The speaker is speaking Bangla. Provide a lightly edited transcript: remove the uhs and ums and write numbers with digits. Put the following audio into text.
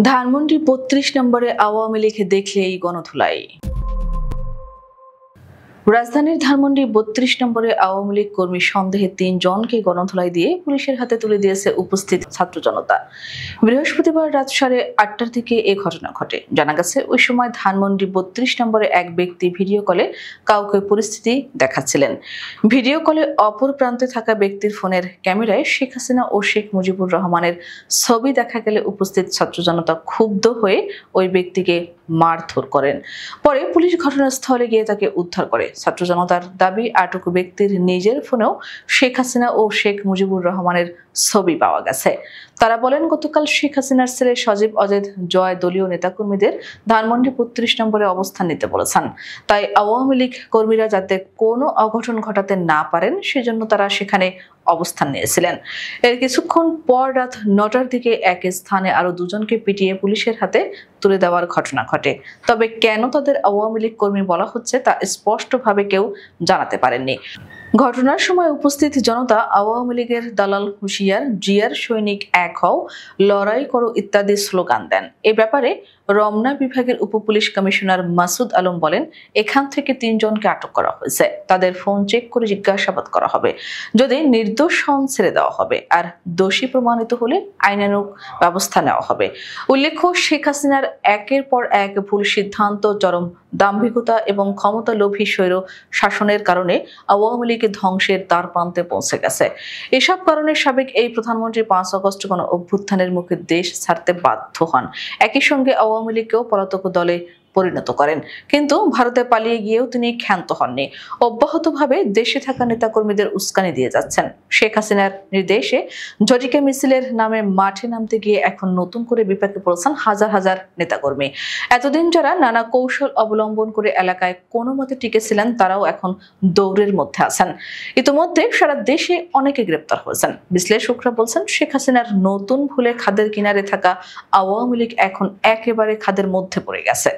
ধানমন্ডি ৩২ নম্বরে আওয়ামী লীগ দেখলেই গণধোলাই। রাজধানীর ধানমন্ডি ৩২ নম্বরে আওয়ামী লীগ কর্মী সন্দেহে ৩ জনকে গণধোলাই দিয়ে পুলিশের হাতে তুলে দিয়েছে উপস্থিত ছাত্র জনতা। বৃহস্পতিবার রাত 8:30টার দিকে এ ঘটনা ঘটে। জানা গেছে, ওই সময় ধানমন্ডি ৩২ নম্বরে এক ব্যক্তি ভিডিও কলে কাউকে পরিস্থিতি দেখাচ্ছিলেন। ভিডিও কলে অপর প্রান্তে থাকা ব্যক্তির ফোনের ক্যামেরায় শেখ হাসিনা ও শেখ মুজিবুর রহমানের ছবি দেখা গেলে উপস্থিত ছাত্র জনতা ক্ষুব্ধ হয়ে ওই ব্যক্তিকে মারধর করেন। পরে পুলিশ ঘটনাস্থলে গিয়ে তাকে উদ্ধার করে। ছাত্র জনতার দাবি, আটক ব্যক্তির নিজের ফোনেও শেখ হাসিনা ও শেখ মুজিবুর রহমানের ছবি পাওয়া গেছে। তারা বলেন, গতকাল শেখ হাসিনার ছেলে সজীব অজেদ জয় দলীয় নেতাকর্মীদের ধানমন্ডি ৩২ নম্বরে অবস্থান নিতে বলেছেন। তাই আওয়ামী লীগ কর্মীরা যাতে কোনো অঘটন ঘটাতে না পারেন সেজন্য তারা সেখানে অবস্থান নিয়েছিলেন। এর কিছুক্ষণ পর রাত 9টার দিকে এক স্থানে আরো 2 জনকে পিটিয়ে পুলিশের হাতে তুলে দেওয়ার ঘটনা ঘটে। তবে কেন তাদের আওয়ামী লীগ কর্মী বলা হচ্ছে তা স্পষ্টভাবে কেউ জানাতে পারেননি। ঘটনার সময় উপস্থিত জনতা আওয়ামী লীগের দালাল হুঁশিয়ার, জিয়ার সৈনিক এক হও, লড়াই করো ইত্যাদি স্লোগান দেন। এ ব্যাপারে রমনা বিভাগের উপপুলিশ কমিশনার মাসুদ আলম বলেন, এখান থেকে 3 জনকে আটক করা হয়েছে। তাদের ফোন চেক করে জিজ্ঞাসাবাদ করা হবে। যদি নির্দোষ হন ছেড়ে দেওয়া হবে, আর দোষী প্রমাণিত হলে আইনানুগ ব্যবস্থা নেওয়া হবে। উল্লেখ্য, শেখ হাসিনার একের পর এক ভুল সিদ্ধান্ত, চরম দাম্ভিকতা এবং ক্ষমতালোভী স্বৈর শাসনের কারণে আওয়ামী লীগ ধ্বংসের দ্বার প্রান্তে পৌঁছে গেছে। এসব কারণে সাবেক এই প্রধানমন্ত্রী 5 আগস্ট গণ অভ্যুত্থানের মুখে দেশ ছাড়তে বাধ্য হন। একই সঙ্গে আওয়ামী লীগকেও পলাতক দলে পরিণত করেন। কিন্তু ভারতে পালিয়ে গিয়েও তিনি ক্ষান্ত হননি। অব্যাহতভাবে দেশে থাকা নেতাকর্মীদের উস্কানি দিয়ে যাচ্ছেন। শেখ হাসিনার নির্দেশে ঝটিকা মিছিলের নামে মাঠে নামতে গিয়ে এখন নতুন করে বিপাকে পড়েছেন হাজার হাজার নেতাকর্মী। এতদিন যারা নানা কৌশল অবলম্বন করে এলাকায় কোনো মতে টিকেছিলেন, তারাও এখন দৌড়ের মধ্যে আছেন। ইতিমধ্যে সারা দেশে অনেকে গ্রেপ্তার হয়েছেন। বিশ্লেষকরা বলছেন, শেখ হাসিনার নতুন ভুলে খাদের কিনারে থাকা আওয়ামী লীগ এখন একেবারে খাদের মধ্যে পড়ে গেছে।